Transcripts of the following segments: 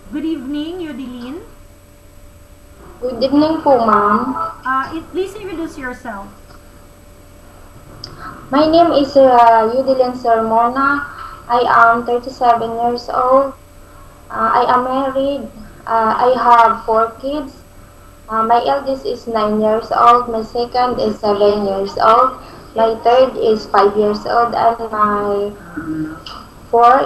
Good evening, YODELYN. Good evening po, ma'am. Please introduce yourself. My name is YODELYN Sermona. I am 37 years old. I am married. I have 4 kids. My eldest is 9 years old. My second is 7 years old. My third is 5 years old. And my four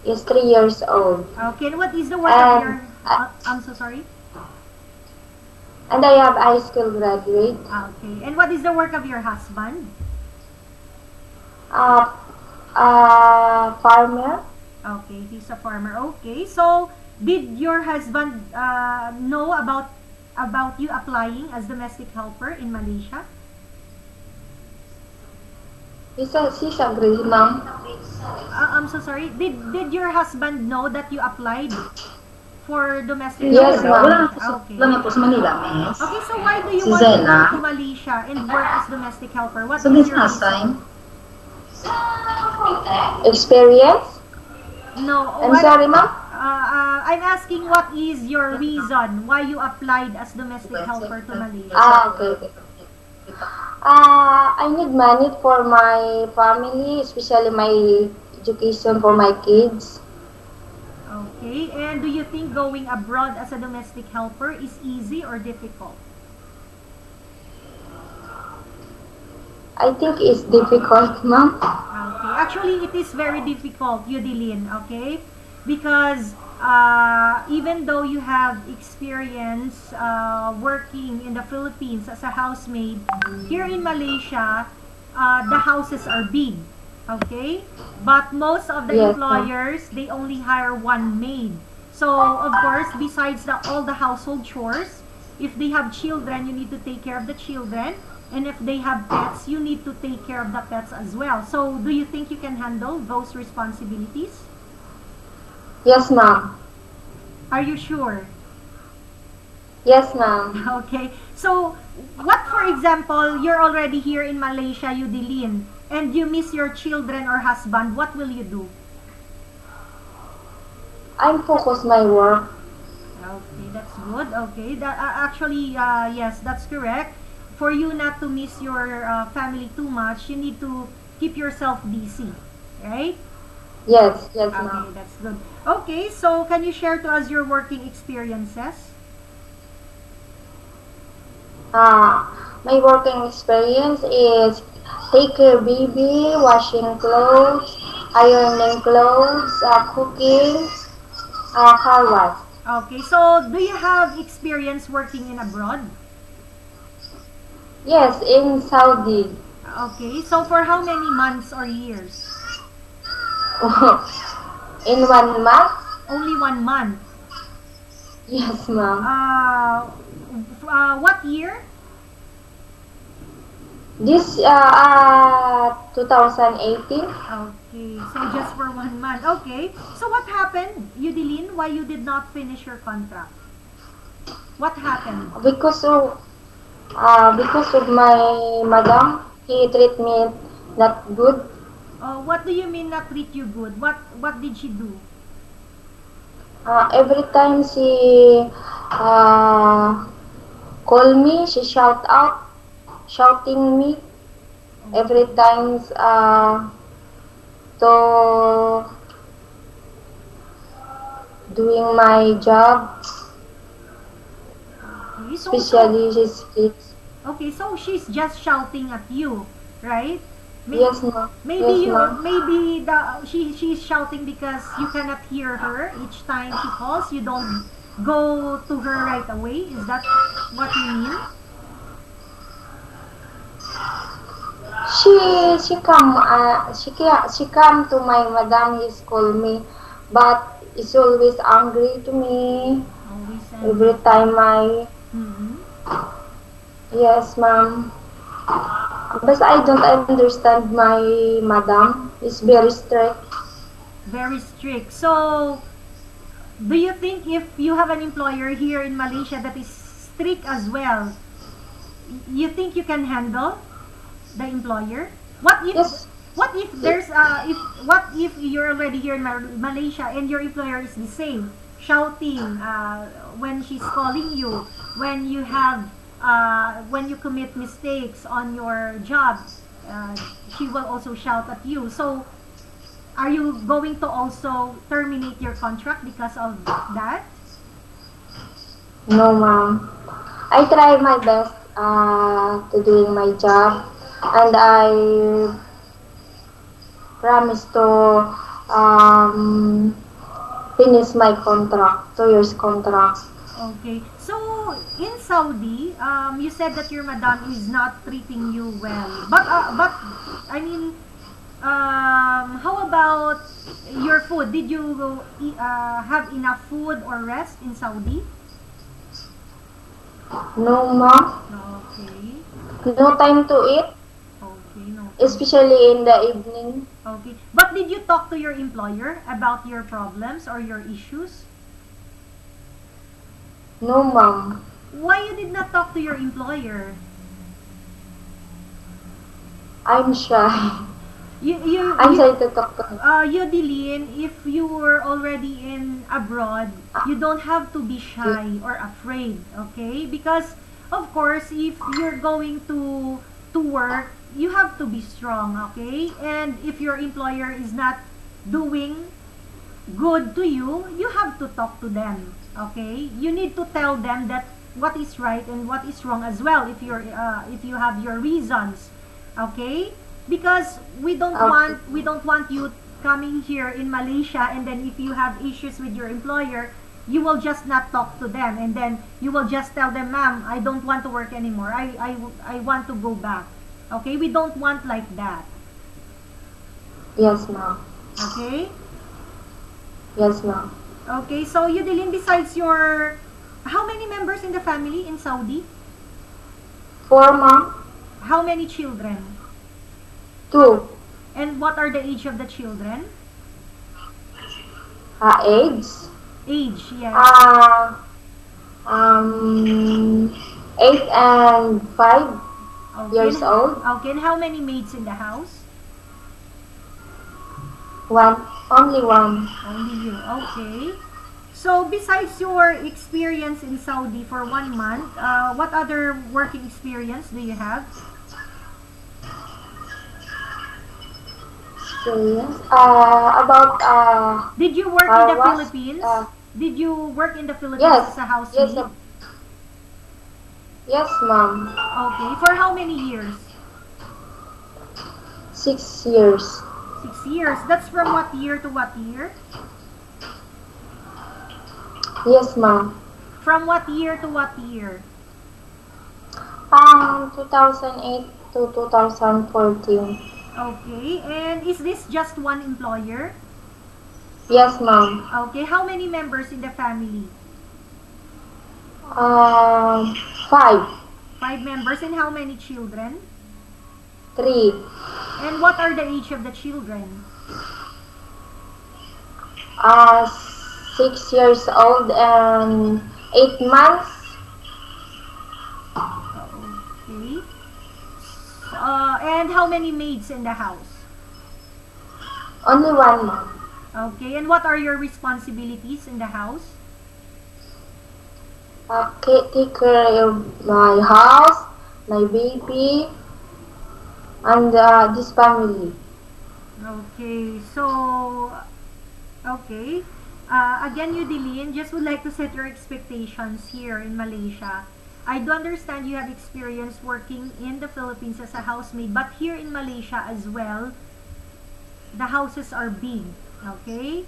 is 3 years old. Okay, and what is the work of your... I'm so sorry. And I have high school graduate. Okay, and what is the work of your husband? Farmer. Okay, he's a farmer. Okay, so did your husband know about you applying as domestic helper in Malaysia? She's agree, ma'am. I'm so sorry. Did your husband know that you applied for domestic Yes, helper? ma'am. Okay. Wala po sa Manila, miss. Okay, so why do you Si want to go Zena. to Malaysia and work as domestic helper? What So, is this your sign. Experience. No, I'm sorry, ma'am. I'm asking what is your reason why you applied as domestic helper to Malaysia? Okay. I need money for my family, especially my education for my kids. Okay, and do you think going abroad as a domestic helper is easy or difficult? I think it's difficult, ma'am. Okay, actually it is very difficult, YODELYN, okay? Because even though you have experience working in the Philippines as a housemaid, here in Malaysia, the houses are big, okay? But most of the Yes, employers, they only hire one maid. So, of course, besides all the household chores, if they have children, you need to take care of the children. And if they have pets, you need to take care of the pets as well. So, do you think you can handle those responsibilities? Yes, ma'am. Are you sure? Yes, ma'am. Okay. So, what, for example, you're already here in Malaysia, YODELYN, and you miss your children or husband, what will you do? I'm focused my work. Okay, that's good. Okay. Actually, yes, that's correct. For you not to miss your family too much, you need to keep yourself busy, right? Yes, yes, Okay, ma'am. that's good. Okay, so can you share to us your working experiences? My working experience is take care baby, washing clothes, ironing clothes, cooking, car wash. Okay, so do you have experience working in abroad? Yes, in Saudi. Okay, so for how many months or years? In 1 month? Only 1 month. Yes, ma'am. What year? This 2018. Okay, so just for 1 month. Okay, so what happened, YODELYN? Why you did not finish your contract? What happened? Because of my madam, he treat me not good. What do you mean not treat you good? What did she do? Every time she call me, she shouting me. Every time to doing my job, Okay, especially his kids. okay, so she's just shouting at you, right? Yes, ma'am. Maybe Yes, ma'am. she's shouting because you cannot hear her each time she calls. You don't go to her right away. Is that what you mean? She come to my madam. He call me, but he's always angry to me. Always Every time Mhm. yes, ma'am. But I don't understand my madam. It's very strict. Very strict. So, do you think if you have an employer here in Malaysia that is strict as well, you think you can handle the employer? Yes. What if you're already here in Malaysia and your employer is the same, shouting when she's calling you, when you have when you commit mistakes on your job, she will also shout at you. So, are you going to also terminate your contract because of that? No, ma'am. I try my best to doing my job, and I promise to finish my contract, 2 years contract. Okay. So, in Saudi, you said that your madam is not treating you well. But I mean, how about your food? Did you have enough food or rest in Saudi? No, ma'am. Okay. No time to eat, Okay, no. especially in the evening. Okay. But did you talk to your employer about your problems or your issues? No, ma'am. Why you did not talk to your employer? I'm shy. I'm You shy to talk to him. Yodelyn, if you were already in abroad, you don't have to be shy or afraid, okay? Because of course, if you're going to work, you have to be strong, okay? And if your employer is not doing good to you, you have to talk to them, okay? You need to tell them that what is right and what is wrong as well if you have your reasons, okay? Because we don't want you coming here in Malaysia, and then if you have issues with your employer, you will just not talk to them, and then you will just tell them, ma'am, I don't want to work anymore, I want to go back. Okay, we don't want like that. Yes, ma'am. Okay. Yes, ma'am. Okay, so Yodelyn, besides your, how many members in the family in Saudi? 4, ma'am. How many children? 2. And what are the age of the children? Age? Age, yes. 8 and 5 Okay. years old. Okay, and how many maids in the house? 1. Only 1. Only you. Okay. So, besides your experience in Saudi for 1 month, what other working experience do you have? Experience? About, Did you work in the was, Philippines? Did you work in the Philippines yes. as a housemaid? Yes, yes, ma'am. Okay. For how many years? 6 years. 6 years. That's from what year to what year? Yes, ma'am. From what year to what year? 2008 to 2014. Okay. And is this just one employer? Yes, ma'am. Okay. How many members in the family? 5. 5 members. And how many children? 3. And what are the age of the children? 6 years old and 8 months. Okay. And how many maids in the house? Only 1 month. Okay. And what are your responsibilities in the house? Take care of my house, my baby, and this family. Okay. So, okay. Again, Yodelyn, just would like to set your expectations here in Malaysia. I do understand you have experience working in the Philippines as a housemaid, but here in Malaysia as well, the houses are big. Okay?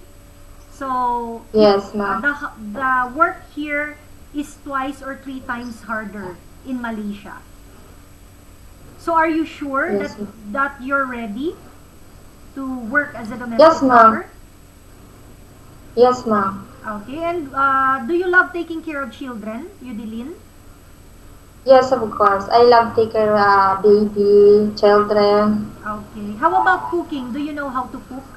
So, Yes, ma'am. the work here is 2 or 3 times harder in Malaysia. So, are you sure Yes, that you're ready to work as a domestic Yes, ma'am. worker? Yes, ma'am. Okay, and do you love taking care of children, Yodelyn? Yes, of course. I love take care of baby, children. Okay. How about cooking? Do you know how to cook?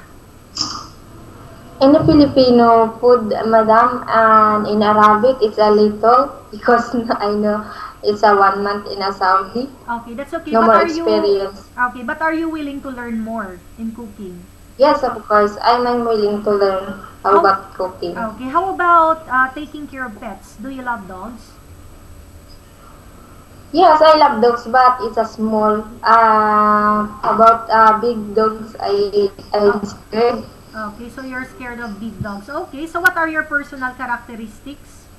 In the Filipino food, madam, and in Arabic, it's a little because I know It's a 1 month in a Saudi. Okay, that's okay. No But more are experience. okay, but are you willing to learn more in cooking? Yes, of course. I'm willing to learn How- about cooking. Okay, how about taking care of pets? Do you love dogs? Yes, I love dogs, but it's a small. About big dogs, I'm scared. Okay, so you're scared of big dogs. Okay, so what are your personal characteristics?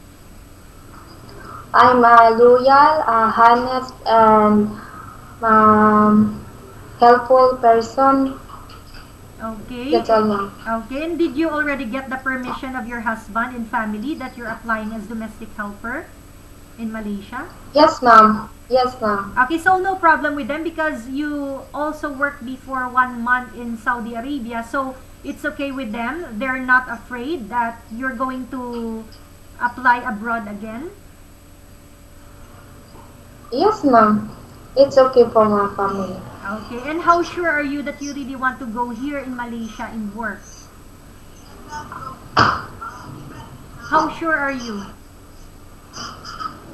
I'm loyal, honest, and helpful person. Okay. That's all, ma'am. Okay, and did you already get the permission of your husband and family that you're applying as domestic helper in Malaysia? Yes, ma'am. Yes, ma'am. Okay, so no problem with them because you also worked before 1 month in Saudi Arabia, so it's okay with them. They're not afraid that you're going to apply abroad again. Yes, ma'am. It's okay for my family. Okay, and how sure are you that you really want to go here in Malaysia and work? How sure are you?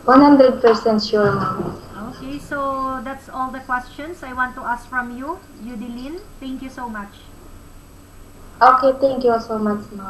100% sure, ma'am. Okay, so that's all the questions I want to ask from you, YODELYN. Thank you so much. Okay, thank you so much, ma'am.